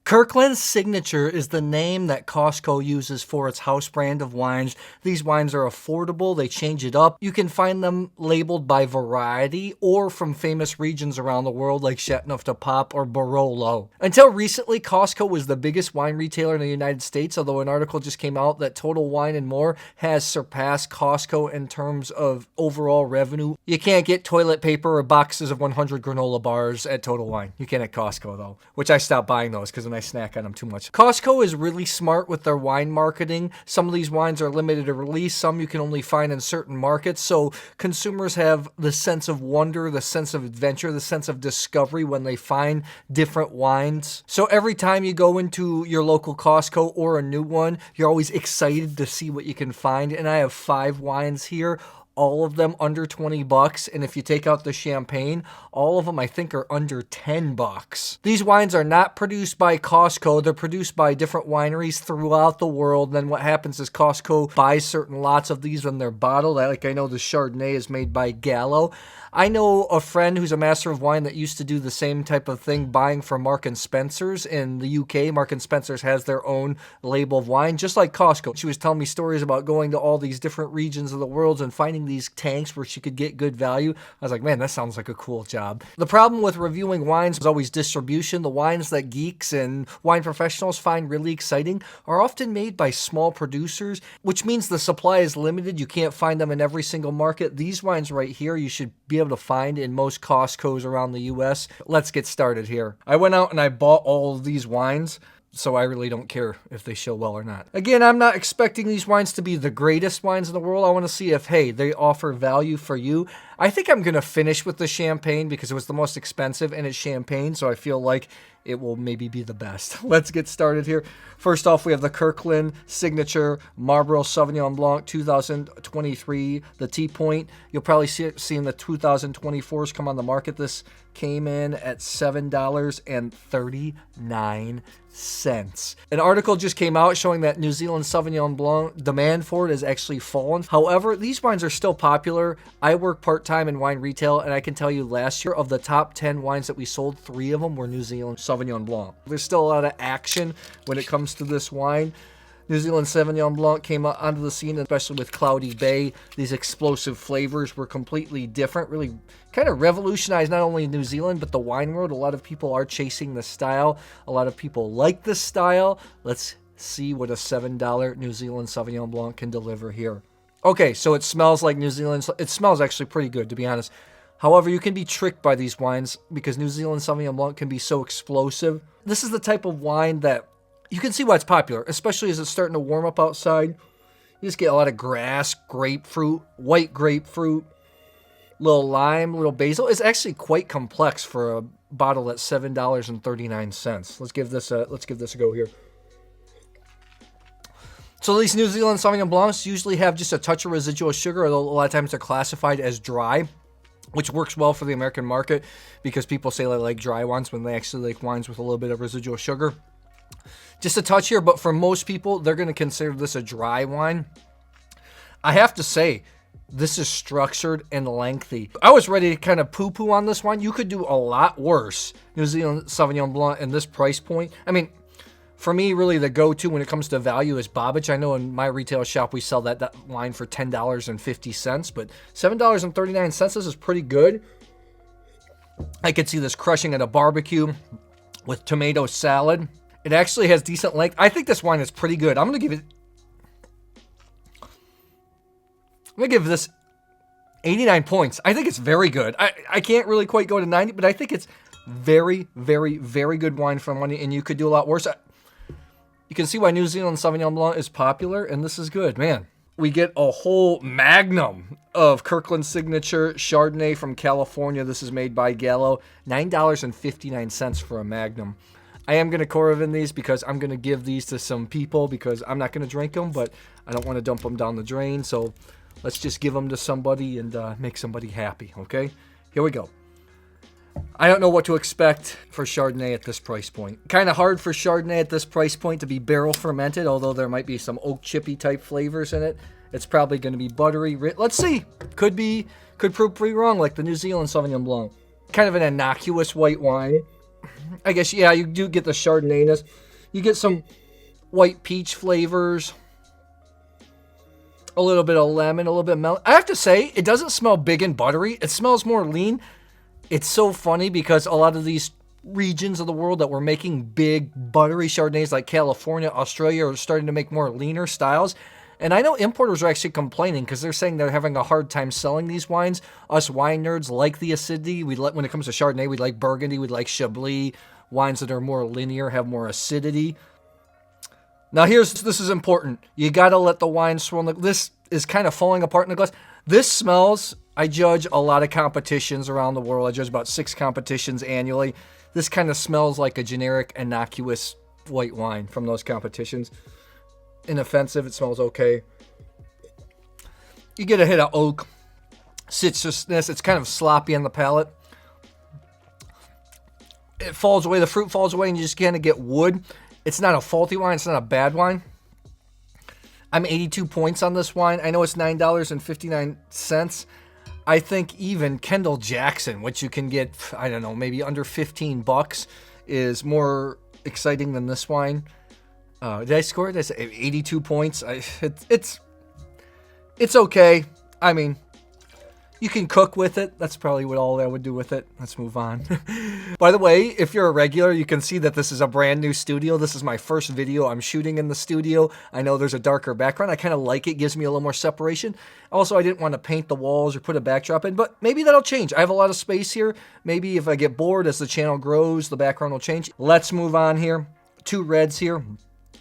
Kirkland Signature is the name that Costco uses for its house brand of wines. These wines are affordable. They change it up. You can find them labeled by variety or from famous regions around the world like Chateauneuf-du-Pape or Barolo. Until recently, Costco was the biggest wine retailer in the United States, although an article just came out that Total Wine & More has surpassed Costco in terms of overall revenue. You can't get toilet paper or boxes of 100 granola bars at Total Wine. You can at Costco, though, which I stopped buying those because I snack on them too much. Costco is really smart with their wine marketing. Some of these wines are limited to release. Some you can only find in certain markets. So consumers have the sense of wonder, the sense of adventure, the sense of discovery when they find different wines. So every time you go into your local Costco or a new one, you're always excited to see what you can find. And I have 5 wines here. All of them under $20, and if you take out the champagne, all of them I think are under $10. These wines are not produced by Costco. They're produced by different wineries throughout the world. Then what happens is Costco buys certain lots of these when they're bottled. Like I know the Chardonnay is made by Gallo. I know a friend who's a master of wine that used to do the same type of thing, buying from Marks and Spencer's in the UK. Marks and Spencer's has their own label of wine, just like Costco. She was telling me stories about going to all these different regions of the world and finding these tanks where she could get good value. I was like, man, that sounds like a cool job. The problem with reviewing wines is always distribution. The wines that geeks and wine professionals find really exciting are often made by small producers, which means the supply is limited. You can't find them in every single market. These wines right here, you should be able to find in most Costco's around the US. Let's get started here. I went out and I bought all of these wines, so I really don't care if they show well or not. Again, I'm not expecting these wines to be the greatest wines in the world. I want to see if, hey, they offer value for you. I think I'm going to finish with the champagne because it was the most expensive and it's champagne, so I feel like it will maybe be the best. Let's get started here. First off, we have the Kirkland Signature Marlborough Sauvignon Blanc 2023, the T-Point. You'll probably see the 2024s come on the market. This came in at $7.39. An article just came out showing that New Zealand Sauvignon Blanc demand for it has actually fallen. However, these wines are still popular. I work part-time in wine retail, and I can tell you last year of the top 10 wines that we sold, 3 of them were New Zealand Sauvignon Blanc. There's still a lot of action when it comes to this wine. New Zealand Sauvignon Blanc came onto the scene, especially with Cloudy Bay. These explosive flavors were completely different, really kind of revolutionized not only New Zealand, but the wine world. A lot of people are chasing the style. A lot of people like this style. Let's see what a $7 New Zealand Sauvignon Blanc can deliver here. Okay, so it smells like New Zealand. It smells actually pretty good, to be honest. However, you can be tricked by these wines because New Zealand Sauvignon Blanc can be so explosive. This is the type of wine that you can see why it's popular, especially as it's starting to warm up outside. You just get a lot of grass, grapefruit, white grapefruit, little lime, little basil. It's actually quite complex for a bottle that's $7.39. Let's give this a go here. So these New Zealand Sauvignon Blancs usually have just a touch of residual sugar, although a lot of times they're classified as dry, which works well for the American market because people say they like dry wines when they actually like wines with a little bit of residual sugar. Just a touch here, but for most people, they're going to consider this a dry wine. I have to say, this is structured and lengthy. I was ready to kind of poo-poo on this wine. You could do a lot worse. New Zealand Sauvignon Blanc in this price point. I mean, for me, really the go-to when it comes to value is Babbage. I know in my retail shop we sell that wine for $10.50, but $7.39, this is pretty good. I could see this crushing at a barbecue with tomato salad. It actually has decent length. I think this wine is pretty good. I'm going to give this 89 points. I think it's very good. I can't really quite go to 90, but I think it's very, very, very good wine for money, and you could do a lot worse. You can see why New Zealand Sauvignon Blanc is popular, and this is good, man. We get a whole magnum of Kirkland Signature Chardonnay from California. This is made by Gallo. $9.59 for a magnum. I am going to Coravin these because I'm going to give these to some people because I'm not going to drink them, but I don't want to dump them down the drain. So let's just give them to somebody and make somebody happy, okay? Here we go. I don't know what to expect for Chardonnay at this price point. Kind of hard for Chardonnay at this price point to be barrel fermented, although there might be some oak chippy type flavors in it. It's probably going to be buttery. Let's see. Could prove pretty wrong like the New Zealand Sauvignon Blanc. Kind of an innocuous white wine. I guess, yeah, you do get the Chardonnayness. You get some white peach flavors. A little bit of lemon, a little bit of melon. I have to say, it doesn't smell big and buttery. It smells more lean. It's so funny because a lot of these regions of the world that were making big, buttery Chardonnays like California, Australia are starting to make more leaner styles. And I know importers are actually complaining because they're saying they're having a hard time selling these wines. Us wine nerds like the acidity. When it comes to Chardonnay, we like Burgundy, we like Chablis. Wines that are more linear, have more acidity. Now this is important. You gotta let the wine swirl. This is kind of falling apart in the glass. This smells, I judge a lot of competitions around the world. I judge about 6 competitions annually. This kind of smells like a generic, innocuous white wine from those competitions. Inoffensive, it smells okay. You get a hit of oak, citrusness. It's kind of sloppy on the palate. It falls away, the fruit falls away, and you just kind of get wood. It's not a faulty wine. It's not a bad wine. I'm 82 points on this wine. I know it's $9.59. I think even Kendall Jackson, which you can get, I don't know, maybe under $15, is more exciting than this wine. Did I score it? Did I say 82 points? It's okay. I mean, you can cook with it. That's probably what all I would do with it. Let's move on. By the way, if you're a regular, you can see that this is a brand new studio. This is my first video I'm shooting in the studio. I know there's a darker background. I kind of like it. Gives me a little more separation. Also, I didn't want to paint the walls or put a backdrop in, but maybe that'll change. I have a lot of space here. Maybe if I get bored as the channel grows, the background will change. Let's move on here. 2 reds here.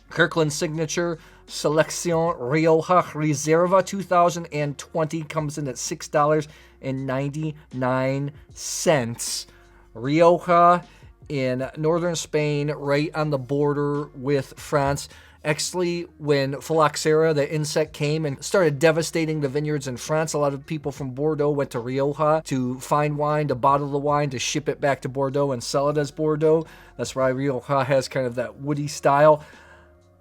Kirkland Signature, Selección Rioja Reserva 2020 comes in at $6.99. Rioja in northern Spain, right on the border with France. Actually, when phylloxera, the insect, came and started devastating the vineyards in France, a lot of people from Bordeaux went to Rioja to find wine, to bottle the wine, to ship it back to Bordeaux and sell it as Bordeaux. That's why Rioja has kind of that woody style.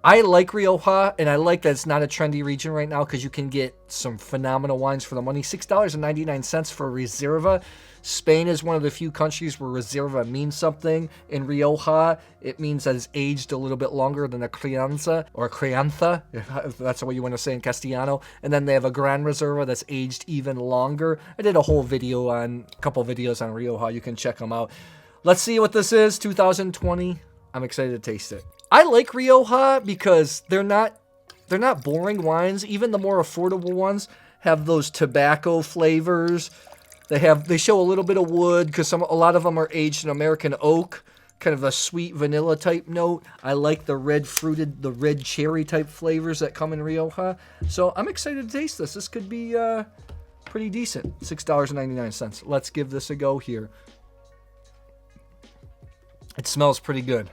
I like Rioja, and I like that it's not a trendy region right now because you can get some phenomenal wines for the money. $6.99 for Reserva. Spain is one of the few countries where Reserva means something. In Rioja, it means that it's aged a little bit longer than a crianza, or a crianza, if that's the way you want to say in Castellano. And then they have a Gran Reserva that's aged even longer. I did a whole video a couple videos on Rioja. You can check them out. Let's see what this is, 2020. I'm excited to taste it. I like Rioja because they're not boring wines. Even the more affordable ones have those tobacco flavors. They show a little bit of wood because a lot of them are aged in American oak, kind of a sweet vanilla type note. I like the red cherry type flavors that come in Rioja. So I'm excited to taste this. This could be pretty decent. $6.99. Let's give this a go here. It smells pretty good.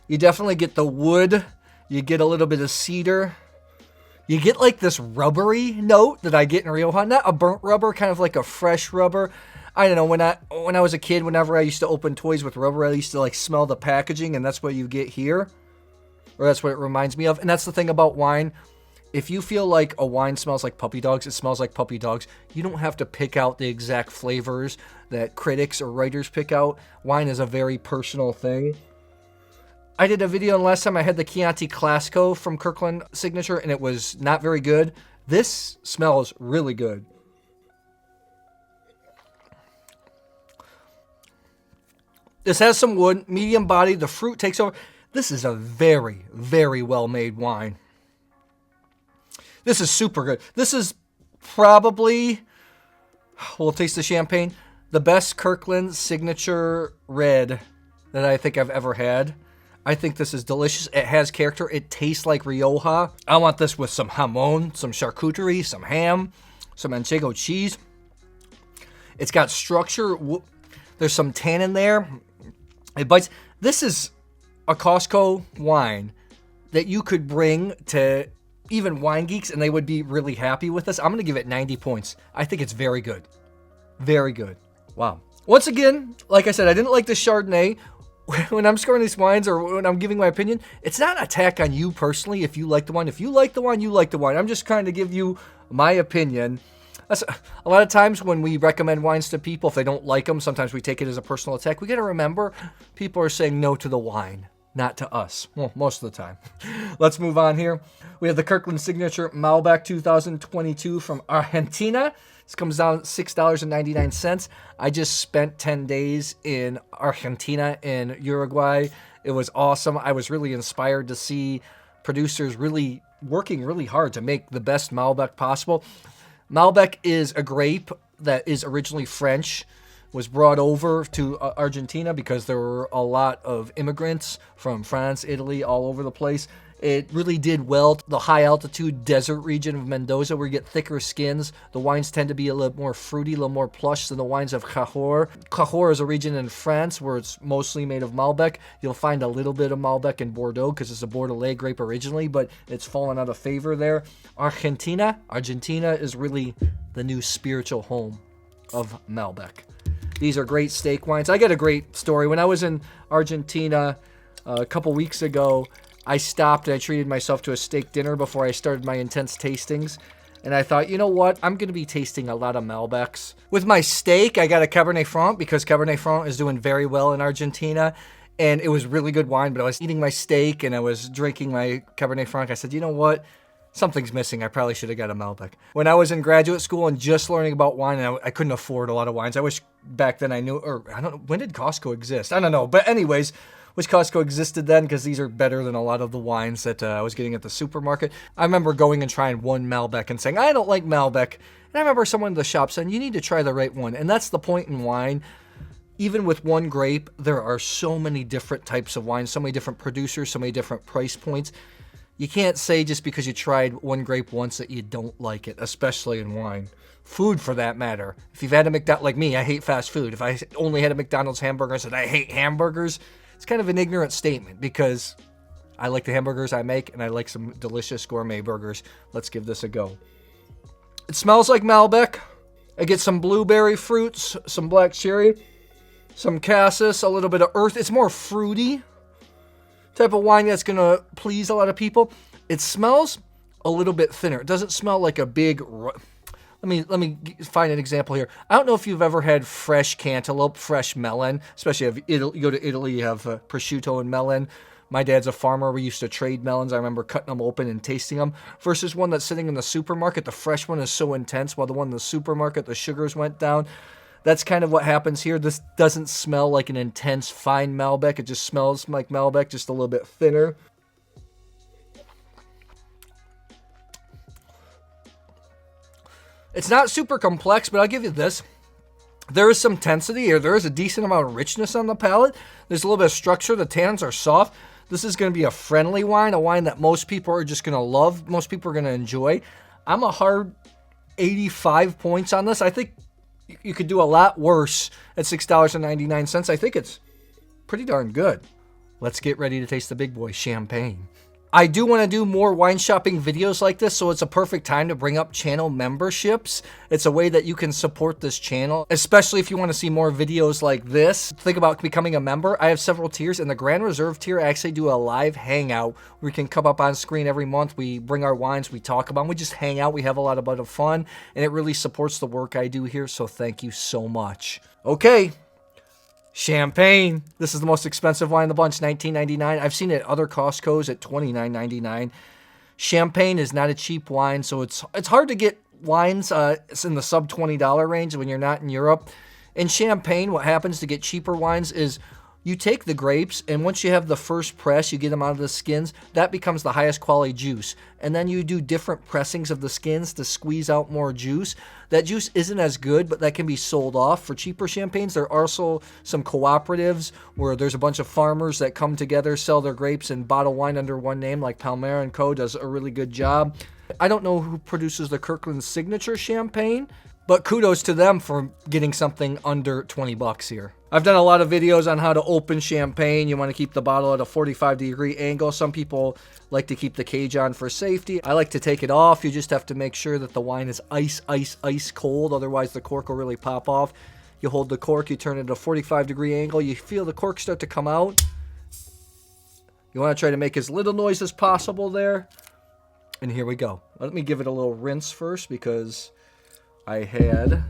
You definitely get the wood. You get a little bit of cedar. You get like this rubbery note that I get in Rioja. Not a burnt rubber, kind of like a fresh rubber. I don't know, when I was a kid, whenever I used to open toys with rubber, I used to like smell the packaging, and that's what you get here. Or that's what it reminds me of. And that's the thing about wine. If you feel like a wine smells like puppy dogs, it smells like puppy dogs. You don't have to pick out the exact flavors that critics or writers pick out. Wine is a very personal thing. I did a video, and last time I had the Chianti Classico from Kirkland Signature, and it was not very good. This smells really good. This has some wood, medium body. The fruit takes over. This is a very, very well-made wine. This is super good. This is probably, we'll taste the champagne, the best Kirkland Signature red that I think I've ever had. I think this is delicious. It has character. It tastes like Rioja. I want this with some jamon, some charcuterie, some ham, some manchego cheese. It's got structure. There's some tannin there. It bites. This is a Costco wine that you could bring to even wine geeks, and they would be really happy with this. I'm going to give it 90 points. I think it's very good. Very good. Wow. Once again, like I said, I didn't like the Chardonnay. When I'm scoring these wines or when I'm giving my opinion, it's not an attack on you personally if you like the wine. If you like the wine, you like the wine. I'm just trying to give you my opinion. That's a lot of times when we recommend wines to people, if they don't like them, sometimes we take it as a personal attack. We got to remember, people are saying no to the wine, not to us. Well, most of the time. Let's move on here. We have the Kirkland Signature Malbec 2022 from Argentina. This comes down $6.99. I just spent 10 days in Argentina and Uruguay. It was awesome. I was really inspired to see producers really working really hard to make the best Malbec possible. Malbec is a grape that is originally French, was brought over to Argentina because there were a lot of immigrants from France, Italy, all over the place. It really did well. The high altitude desert region of Mendoza where you get thicker skins. The wines tend to be a little more fruity, a little more plush than the wines of Cahors. Cahors is a region in France where it's mostly made of Malbec. You'll find a little bit of Malbec in Bordeaux because it's a Bordelais grape originally, but it's fallen out of favor there. Argentina is really the new spiritual home of Malbec. These are great steak wines. I got a great story. When I was in Argentina a couple weeks ago, I stopped and I treated myself to a steak dinner before I started my intense tastings. And I thought, you know what? I'm going to be tasting a lot of Malbecs. With my steak, I got a Cabernet Franc because Cabernet Franc is doing very well in Argentina. And it was really good wine, but I was eating my steak and I was drinking my Cabernet Franc. I said, you know what? Something's missing. I probably should have got a Malbec. When I was in graduate school and just learning about wine, and I couldn't afford a lot of wines. I wish back then I knew, or I don't know, when did Costco exist? I don't know. But anyways, wish Costco existed then because these are better than a lot of the wines that I was getting at the supermarket. I remember going and trying one Malbec and saying, I don't like Malbec. And I remember someone in the shop saying, you need to try the right one. And that's the point in wine. Even with one grape, there are so many different types of wines, so many different producers, so many different price points. You can't say just because you tried one grape once that you don't like it, especially in wine. Food, for that matter. If you've had a McDonald's, like me, I hate fast food. If I only had a McDonald's hamburger and said I hate hamburgers, it's kind of an ignorant statement because I like the hamburgers I make and I like some delicious gourmet burgers. Let's give this a go. It smells like Malbec. I get some blueberry fruits, some black cherry, some cassis, a little bit of earth. It's more fruity type of wine that's going to please a lot of people. It smells a little bit thinner. It doesn't smell like a big... Let me find an example here. I don't know if you've ever had fresh cantaloupe, fresh melon, especially if you go to Italy, you have prosciutto and melon. My dad's a farmer. We used to trade melons. I remember cutting them open and tasting them versus one that's sitting in the supermarket. The fresh one is so intense, while the one in the supermarket, the sugars went down. That's kind of what happens here. This doesn't smell like an intense, fine Malbec. It just smells like Malbec, just a little bit thinner. It's not super complex, but I'll give you this. There is some tensity, or there is a decent amount of richness on the palate. There's a little bit of structure. The tannins are soft. This is going to be a friendly wine, a wine that most people are just going to love. Most people are going to enjoy. I'm a hard 85 points on this. I think you could do a lot worse at $6.99. I think it's pretty darn good. Let's get ready to taste the big boy, champagne. I do want to do more wine shopping videos like this, so it's a perfect time to bring up channel memberships. It's a way that you can support this channel, especially if you want to see more videos like this. Think about becoming a member. I have several tiers. In the Grand Reserve tier, I actually do a live hangout where we can come up on screen every month. We bring our wines, we talk about them, we just hang out, we have a lot of fun, and it really supports the work I do here, so thank you so much. Okay. Champagne. This is the most expensive wine in the bunch, $19.99. I've seen it at other Costco's at $29.99. Champagne is not a cheap wine, so it's hard to get wines it's in the sub $20 range when you're not in Europe. In Champagne, what happens to get cheaper wines is you take the grapes, and once you have the first press, you get them out of the skins, that becomes the highest quality juice. And then you do different pressings of the skins to squeeze out more juice. That juice isn't as good, but that can be sold off for cheaper champagnes. There are also some cooperatives where there's a bunch of farmers that come together, sell their grapes, and bottle wine under one name, like Palmer & Co. does a really good job. I don't know who produces the Kirkland Signature champagne, but kudos to them for getting something under 20 bucks here. I've done a lot of videos on how to open champagne. You want to keep the bottle at a 45-degree angle. Some people like to keep the cage on for safety. I like to take it off. You just have to make sure that the wine is ice cold. Otherwise, the cork will really pop off. You hold the cork. You turn it at a 45-degree angle. You feel the cork start to come out. You want to try to make as little noise as possible there. And here we go. Let me give it a little rinse first because I had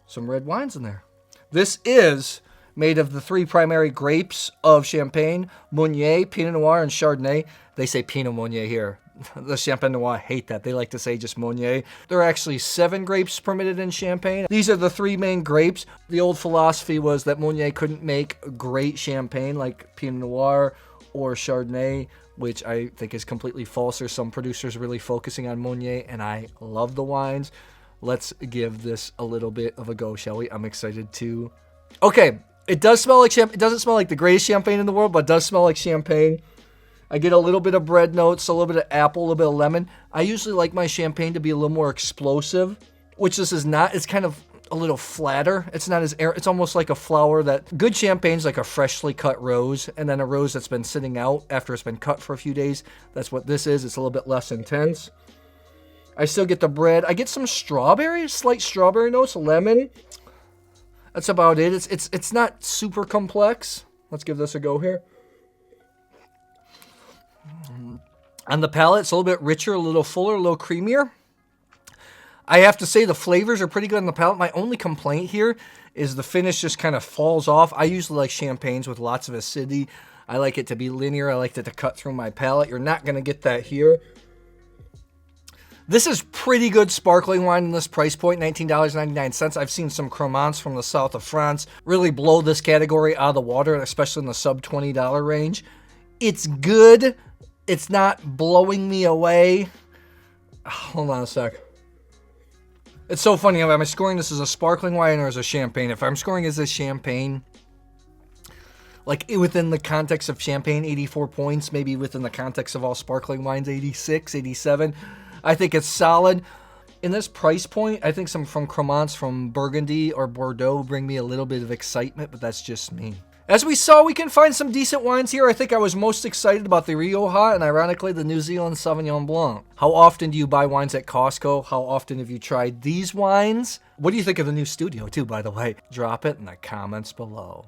some red wines in there. This is made of the 3 primary grapes of Champagne: Meunier, Pinot Noir, and Chardonnay. They say Pinot Meunier here. The Champagne Noir hate that. They like to say just Meunier. There are actually 7 grapes permitted in Champagne. These are the 3 main grapes. The old philosophy was that Meunier couldn't make great Champagne like Pinot Noir or Chardonnay, which I think is completely false. There's some producers really focusing on Meunier, and I love the wines. Let's give this a little bit of a go, shall we? I'm excited to... Okay, it does smell like champagne. It doesn't smell like the greatest champagne in the world, but it does smell like champagne. I get a little bit of bread notes, a little bit of apple, a little bit of lemon. I usually like my champagne to be a little more explosive, which this is not. It's kind of a little flatter. It's not as air. It's almost like a flower that... Good champagne's like a freshly cut rose, and then a rose that's been sitting out after it's been cut for a few days. That's what this is. It's a little bit less intense. I still get the bread. I get some strawberry, slight strawberry notes, lemon. That's about it. It's not super complex. Let's give this a go here. On the palate, it's a little bit richer, a little fuller, a little creamier. I have to say the flavors are pretty good on the palate. My only complaint here is the finish just kind of falls off. I usually like champagnes with lots of acidity. I like it to be linear. I like it to cut through my palate. You're not going to get that here. This is pretty good sparkling wine in this price point, $19.99. I've seen some Cremants from the south of France really blow this category out of the water, especially in the sub $20 range. It's good. It's not blowing me away. Hold on a sec. It's so funny. Am I scoring this as a sparkling wine or as a champagne? If I'm scoring as a champagne, like within the context of champagne, 84 points, maybe within the context of all sparkling wines, 86, 87. I think it's solid. In this price point, I think some from Cremants from Burgundy or Bordeaux bring me a little bit of excitement, but that's just me. As we saw, we can find some decent wines here. I think I was most excited about the Rioja and ironically the New Zealand Sauvignon Blanc. How often do you buy wines at Costco? How often have you tried these wines? What do you think of the new studio too, by the way? Drop it in the comments below.